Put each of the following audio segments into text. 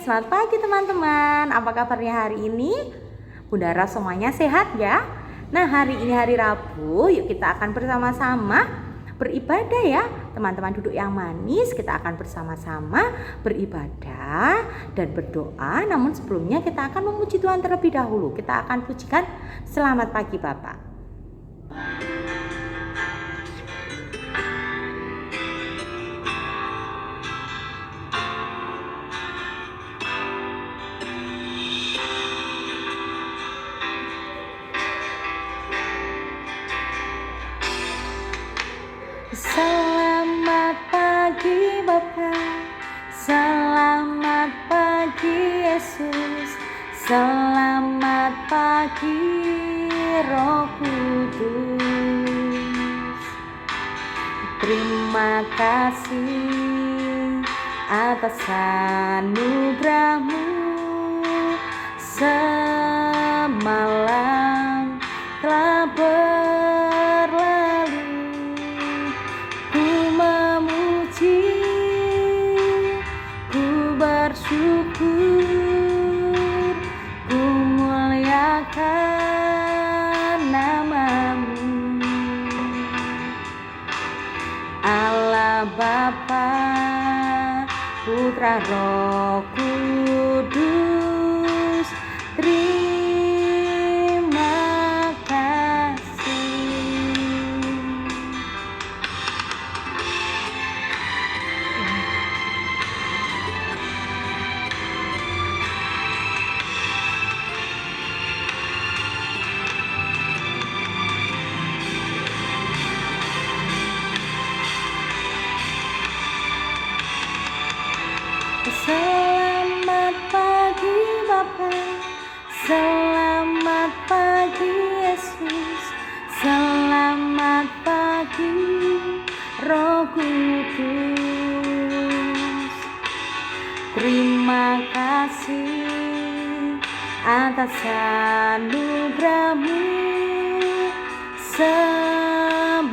Selamat pagi teman-teman. Apa kabarnya hari ini? Bunda harap semuanya sehat ya. Nah, hari ini hari Rabu, yuk kita akan bersama-sama beribadah ya. Teman-teman duduk yang manis, kita akan bersama-sama beribadah dan berdoa. Namun sebelumnya kita akan memuji Tuhan terlebih dahulu. Kita akan pujikan selamat pagi Bapak. Selamat pagi Bapa, selamat pagi Yesus, selamat pagi Roh Kudus. Terima kasih atas anugerah-Mu, semalam telah berlalu. Bersyukur, ku muliakan nama-Mu, Allah Bapa, Putra, Roh Kudus. Terima kasih. Selamat pagi Bapa, selamat pagi Yesus, selamat pagi Roh Kudus. Terima kasih atas anugerah-Mu, semalam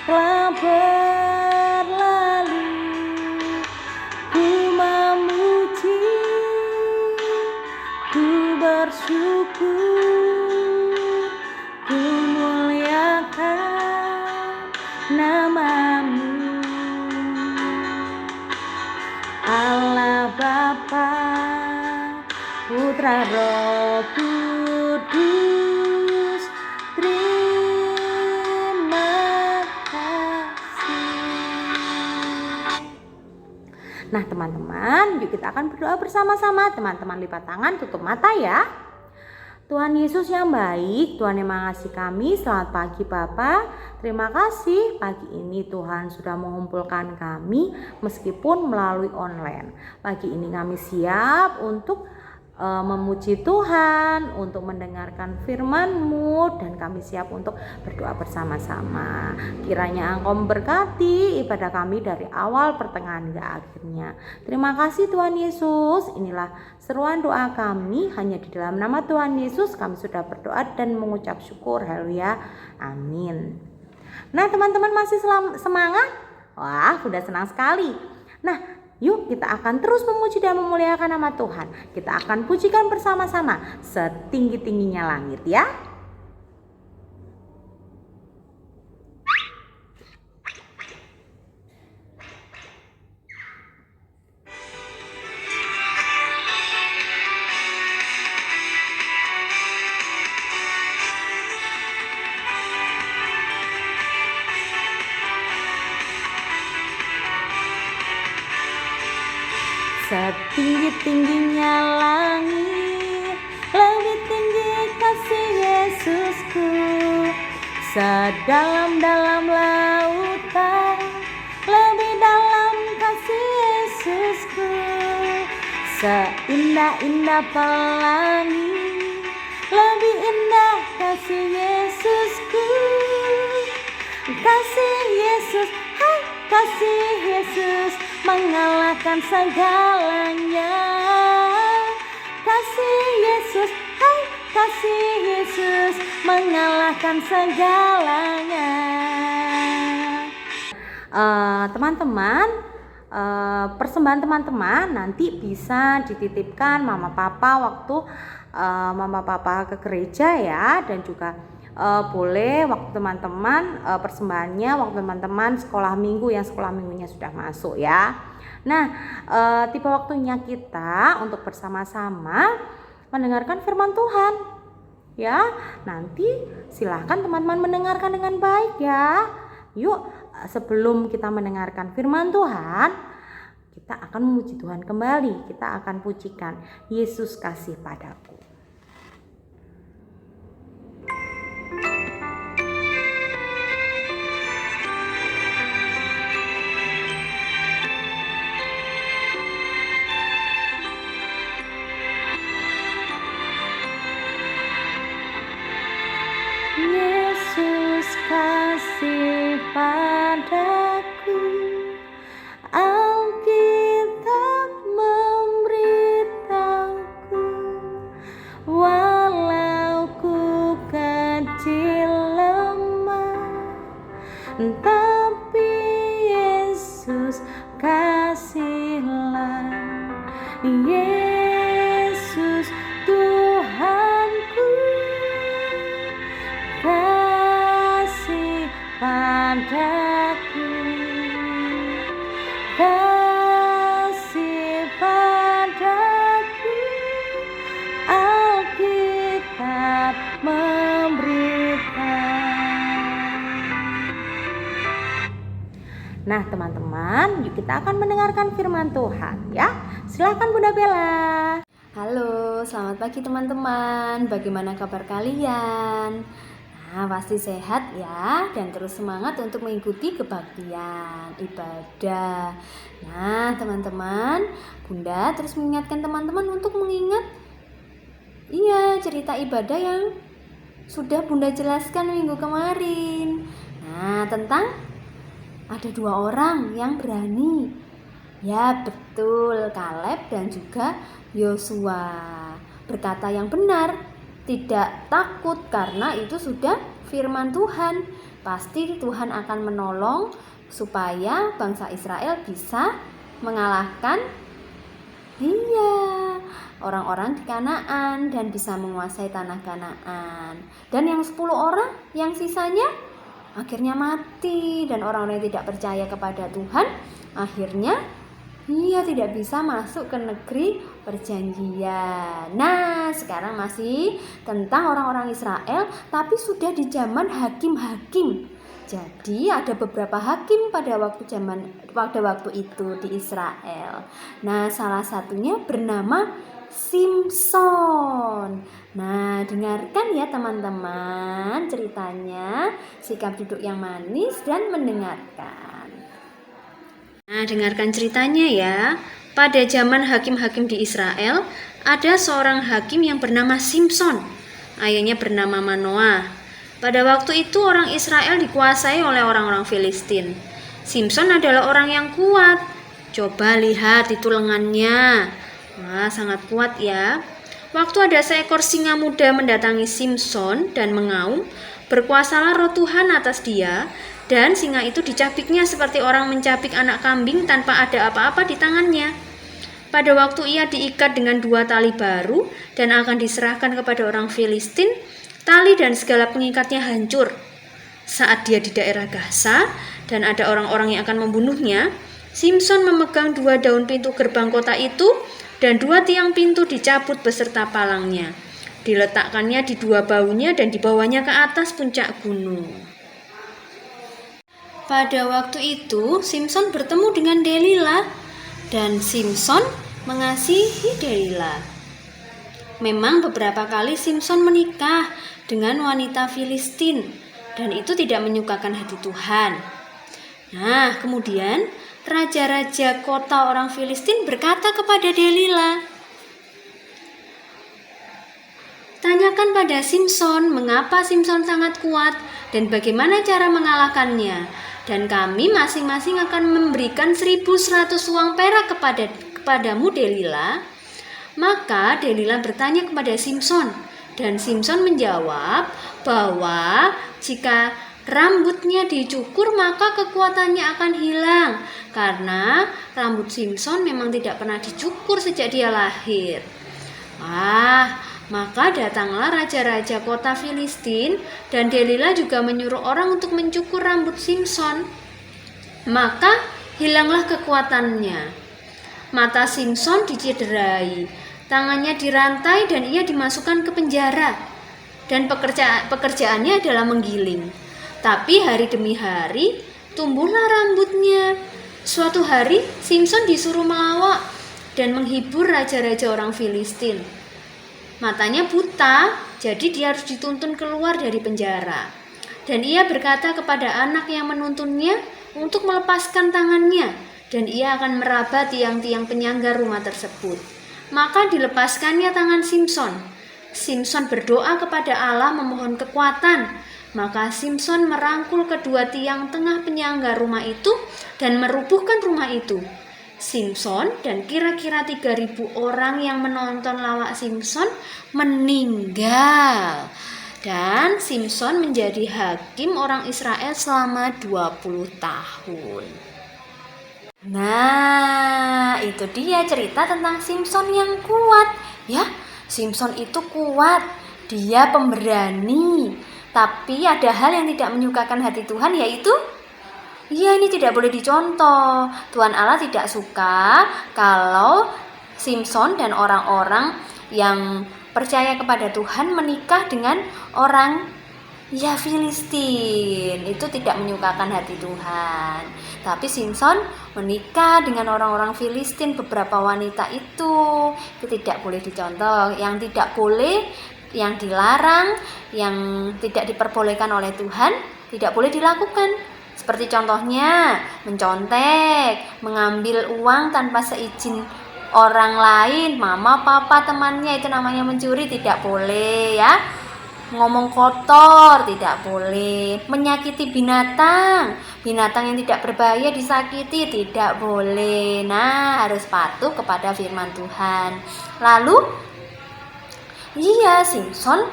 telah berlalu. Bersyukur, ku muliakan nama-Mu, Allah Bapa, Putra, Roh Kudus. Terima kasih. Nah teman-teman, yuk kita akan berdoa bersama-sama. Teman-teman lipat tangan, tutup mata ya. Tuhan Yesus yang baik, Tuhan yang mengasihi kami, selamat pagi Bapa. Terima kasih pagi ini Tuhan sudah mengumpulkan kami meskipun melalui online. Pagi ini kami siap untuk memuji Tuhan, untuk mendengarkan firman-Mu, dan kami siap untuk berdoa bersama-sama. Kiranya Engkau memberkati ibadah kami dari awal, pertengahan hingga akhirnya. Terima kasih Tuhan Yesus. Inilah seruan doa kami, hanya di dalam nama Tuhan Yesus kami sudah berdoa dan mengucap syukur. Haleluya, amin. Nah teman-teman masih semangat? Wah, sudah senang sekali. Nah, yuk kita akan terus memuji dan memuliakan nama Tuhan. Kita akan pujikan bersama-sama setinggi-tingginya langit ya. Setinggi-tingginya langit, lebih tinggi kasih Yesusku. Sedalam-dalam lautan, lebih dalam kasih Yesusku. Seindah-indah pelangi, lebih indah kasih Yesusku. Kasih Yesus, hai kasih Yesus, mengalahkan segalanya. Kasih Yesus, hai kasih Yesus, mengalahkan segalanya. Teman-teman, persembahan teman-teman nanti bisa dititipkan mama papa waktu mama papa ke gereja ya, dan juga boleh waktu teman-teman persembahannya waktu teman-teman sekolah minggu yang sekolah minggunya sudah masuk ya. Nah, tiba waktunya kita untuk bersama-sama mendengarkan firman Tuhan ya. Nanti silahkan teman-teman mendengarkan dengan baik ya. Yuk, sebelum kita mendengarkan firman Tuhan, kita akan memuji Tuhan kembali. Kita akan pujikan Yesus kasih padaku. Yesus kasih padaku, Alkitab memberitaku, walau ku kecil lemah, tapi Yesus kasihlah. Yesus Tuhanku kasih padaku, kasih padaku, Alkitab memberitakan. Nah teman-teman, yuk kita akan mendengarkan firman Tuhan ya. Silakan Bunda Bella. Halo, selamat pagi teman-teman. Bagaimana kabar kalian? Nah, pasti sehat ya, dan terus semangat untuk mengikuti kebaktian ibadah. Nah, teman-teman, Bunda terus mengingatkan teman-teman untuk mengingat cerita ibadah yang sudah Bunda jelaskan minggu kemarin. Nah, tentang ada 2 orang yang berani. Ya, betul, Kaleb dan juga Yosua. Berkata yang benar, tidak takut karena itu sudah firman Tuhan. Pasti Tuhan akan menolong supaya bangsa Israel bisa mengalahkan orang-orang di Kanaan dan bisa menguasai tanah Kanaan. Dan yang 10 orang yang sisanya akhirnya mati, dan orang-orang yang tidak percaya kepada Tuhan akhirnya tidak bisa masuk ke negeri perjanjian. Nah, sekarang masih tentang orang-orang Israel, tapi sudah di zaman hakim-hakim. Jadi ada beberapa hakim pada waktu itu di Israel. Nah, salah satunya bernama Simson. Nah, dengarkan ya teman-teman ceritanya, sikap duduk yang manis dan mendengarkan. Nah, dengarkan ceritanya ya. Pada zaman hakim-hakim di Israel, ada seorang hakim yang bernama Simson. Ayahnya bernama Manoah. Pada waktu itu orang Israel dikuasai oleh orang-orang Filistin. Simson adalah orang yang kuat. Coba lihat itu lengannya. Wah, sangat kuat ya. Waktu ada seekor singa muda mendatangi Simson dan mengaum, berkuasalah roh Tuhan atas dia, dan singa itu dicapiknya seperti orang mencapik anak kambing tanpa ada apa-apa di tangannya. Pada waktu ia diikat dengan 2 tali baru dan akan diserahkan kepada orang Filistin, tali dan segala pengikatnya hancur. Saat dia di daerah Gaza dan ada orang-orang yang akan membunuhnya, Simson memegang 2 daun pintu gerbang kota itu, dan 2 tiang pintu dicabut beserta palangnya. Diletakkannya di 2 baunya dan dibawanya ke atas puncak gunung. Pada waktu itu, Simson bertemu dengan Delila, dan Simson mengasihi Delila. Memang beberapa kali Simson menikah dengan wanita Filistin, dan itu tidak menyukakan hati Tuhan. Nah, kemudian raja-raja kota orang Filistin berkata kepada Delila, "Tanyakan pada Simson mengapa Simson sangat kuat dan bagaimana cara mengalahkannya. Dan kami masing-masing akan memberikan 1.100 uang perak kepadamu, Delila." Maka Delila bertanya kepada Simson, dan Simson menjawab bahwa jika rambutnya dicukur maka kekuatannya akan hilang. Karena rambut Simson memang tidak pernah dicukur sejak dia lahir. Maka datanglah raja-raja kota Filistin dan Delila juga menyuruh orang untuk mencukur rambut Simson. Maka hilanglah kekuatannya. Mata Simson dicederai, tangannya dirantai dan ia dimasukkan ke penjara. Dan pekerjaannya adalah menggiling. Tapi hari demi hari tumbuhlah rambutnya. Suatu hari Simson disuruh melawak dan menghibur raja-raja orang Filistin. Matanya buta, jadi dia harus dituntun keluar dari penjara. Dan ia berkata kepada anak yang menuntunnya untuk melepaskan tangannya, dan ia akan meraba tiang-tiang penyangga rumah tersebut. Maka dilepaskannya tangan Simson. Simson berdoa kepada Allah memohon kekuatan. Maka Simson merangkul kedua tiang tengah penyangga rumah itu dan merubuhkan rumah itu. Simson dan kira-kira 3.000 orang yang menonton lawak Simson meninggal. Dan Simson menjadi hakim orang Israel selama 20 tahun. Nah, itu dia cerita tentang Simson yang kuat. Ya, Simson itu kuat. Dia pemberani. Tapi ada hal yang tidak menyukakan hati Tuhan, yaitu ini tidak boleh dicontoh. Tuhan Allah tidak suka kalau Simson dan orang-orang yang percaya kepada Tuhan menikah dengan orang Filistin. Itu tidak menyukakan hati Tuhan. Tapi Simson menikah dengan orang-orang Filistin, beberapa wanita itu tidak boleh dicontoh. Yang tidak boleh, yang dilarang, yang tidak diperbolehkan oleh Tuhan, tidak boleh dilakukan. Seperti contohnya mencontek, mengambil uang tanpa seizin orang lain, mama, papa, temannya, itu namanya mencuri, tidak boleh ya. Ngomong kotor tidak boleh, menyakiti binatang yang tidak berbahaya disakiti tidak boleh. Nah, harus patuh kepada firman Tuhan. Lalu Simson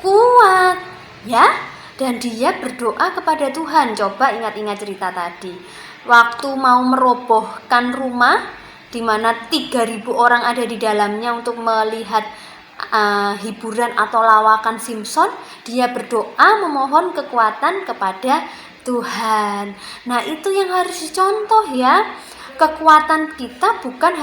kuat ya. Dan dia berdoa kepada Tuhan. Coba ingat-ingat cerita tadi. Waktu mau merobohkan rumah, di mana 3.000 orang ada di dalamnya untuk melihat hiburan atau lawakan Simson, dia berdoa memohon kekuatan kepada Tuhan. Nah, itu yang harus dicontoh ya. Kekuatan kita bukan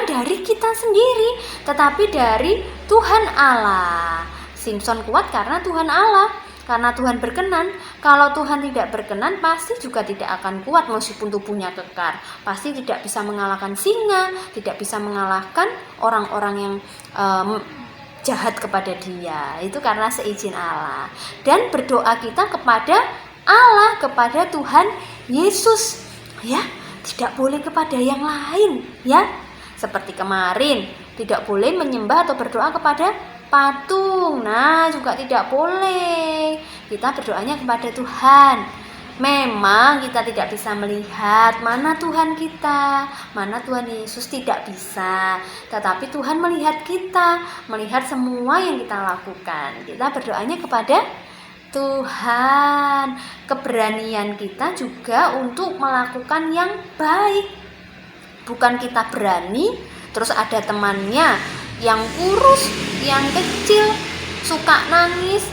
dari kita sendiri, tetapi dari Tuhan Allah. Simson kuat karena Tuhan Allah. Karena Tuhan berkenan. Kalau Tuhan tidak berkenan, pasti juga tidak akan kuat meskipun tubuhnya kekar. Pasti tidak bisa mengalahkan singa, tidak bisa mengalahkan orang-orang yang jahat kepada dia. Itu karena seizin Allah. Dan berdoa kita kepada Allah, kepada Tuhan Yesus. Ya, tidak boleh kepada yang lain, ya. Seperti kemarin, tidak boleh menyembah atau berdoa kepada patung. Nah, juga tidak boleh. Kita berdoanya kepada Tuhan. Memang kita tidak bisa melihat mana Tuhan kita, mana Tuhan Yesus, tidak bisa. Tetapi Tuhan melihat kita, melihat semua yang kita lakukan. Kita berdoanya kepada Tuhan. Keberanian kita juga untuk melakukan yang baik. Bukan kita berani, terus ada temannya yang kurus, yang kecil, suka nangis.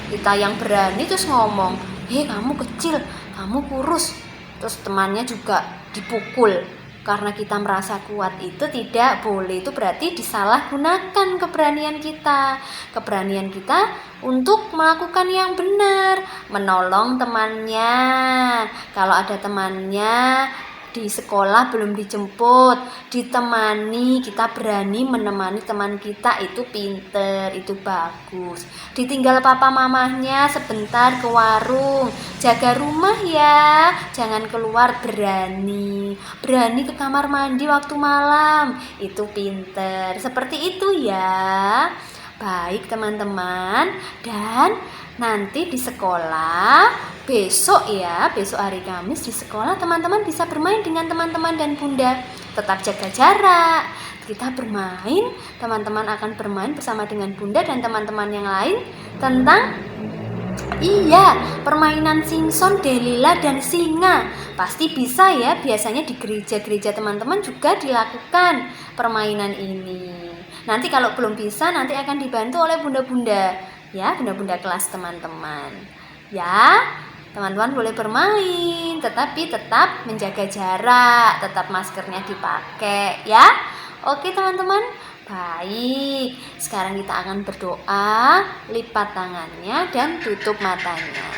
Kita yang berani terus ngomong, kamu kecil, kamu kurus. Terus temannya juga dipukul karena kita merasa kuat. Itu tidak boleh. Itu berarti disalahgunakan keberanian kita. Keberanian kita untuk melakukan yang benar, menolong temannya. Kalau ada temannya di sekolah belum dijemput, ditemani, kita berani menemani teman kita, itu pinter, itu bagus. Ditinggal papa mamahnya sebentar ke warung, jaga rumah ya, jangan keluar, berani ke kamar mandi waktu malam, itu pinter. Seperti itu ya. Baik teman-teman, dan nanti di sekolah besok hari Kamis di sekolah teman-teman bisa bermain dengan teman-teman dan bunda. Tetap jaga jarak. Kita bermain, teman-teman akan bermain bersama dengan bunda dan teman-teman yang lain tentang Iya, permainan Simpson, Delila, dan singa. Pasti bisa ya, biasanya di gereja-gereja teman-teman juga dilakukan permainan ini. Nanti kalau belum bisa, nanti akan dibantu oleh bunda-bunda. Ya, bunda-bunda kelas teman-teman. Ya, teman-teman boleh bermain, tetapi tetap menjaga jarak, tetap maskernya dipakai ya. Oke teman-teman, baik. Sekarang kita akan berdoa, lipat tangannya dan tutup matanya.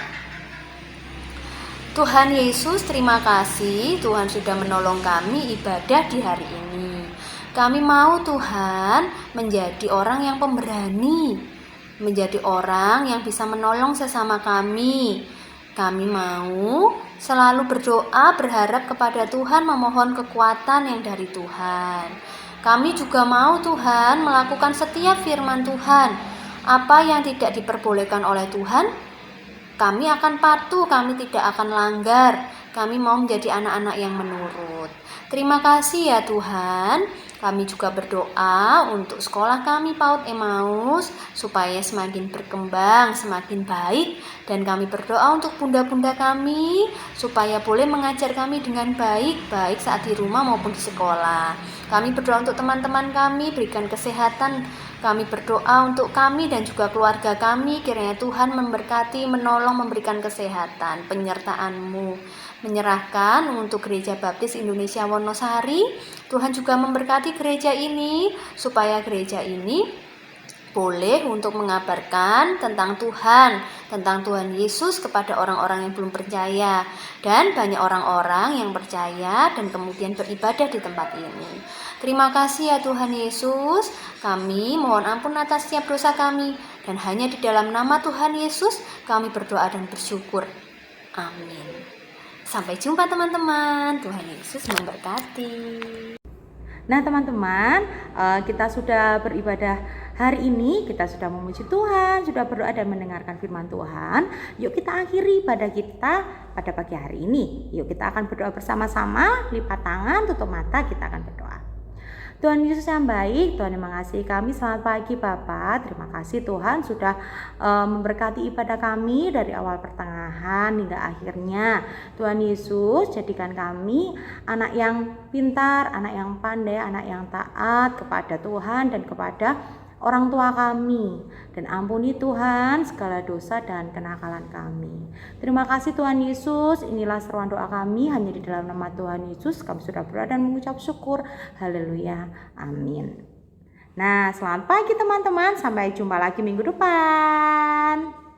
Tuhan Yesus, terima kasih Tuhan sudah menolong kami ibadah di hari ini. Kami mau Tuhan menjadi orang yang pemberani, menjadi orang yang bisa menolong sesama kami. Kami mau selalu berdoa, berharap kepada Tuhan, memohon kekuatan yang dari Tuhan. Kami juga mau Tuhan melakukan setiap firman Tuhan. Apa yang tidak diperbolehkan oleh Tuhan, kami akan patuh, kami tidak akan langgar. Kami mau menjadi anak-anak yang menurut. Terima kasih ya Tuhan. Kami juga berdoa untuk sekolah kami PAUD Emmaus supaya semakin berkembang, semakin baik. Dan kami berdoa untuk bunda-bunda kami supaya boleh mengajar kami dengan baik, baik saat di rumah maupun di sekolah. Kami berdoa untuk teman-teman kami, berikan kesehatan. Kami berdoa untuk kami dan juga keluarga kami, kiranya Tuhan memberkati, menolong, memberikan kesehatan, penyertaan-Mu. Menyerahkan untuk Gereja Baptis Indonesia Wonosari, Tuhan juga memberkati gereja ini, supaya gereja ini boleh untuk mengabarkan tentang Tuhan Yesus kepada orang-orang yang belum percaya, dan banyak orang-orang yang percaya dan kemudian beribadah di tempat ini. Terima kasih ya Tuhan Yesus, kami mohon ampun atas setiap dosa kami, dan hanya di dalam nama Tuhan Yesus kami berdoa dan bersyukur. Amin. Sampai jumpa teman-teman, Tuhan Yesus memberkati. Nah teman-teman, kita sudah beribadah hari ini, kita sudah memuji Tuhan, sudah berdoa dan mendengarkan firman Tuhan. Yuk kita akhiri pada kita pada pagi hari ini. Yuk kita akan berdoa bersama-sama, lipat tangan, tutup mata, kita akan berdoa. Tuhan Yesus yang baik, Tuhan yang mengasihi kami, selamat pagi Bapa. Terima kasih Tuhan sudah memberkati ibadah kami dari awal pertengahan hingga akhirnya. Tuhan Yesus, jadikan kami anak yang pintar, anak yang pandai, anak yang taat kepada Tuhan dan kepada orang tua kami, dan ampuni Tuhan segala dosa dan kenakalan kami. Terima kasih Tuhan Yesus, inilah seruan doa kami hanya di dalam nama Tuhan Yesus kami sudah berdoa dan mengucap syukur. Haleluya, amin. Nah, selamat pagi teman-teman, sampai jumpa lagi minggu depan.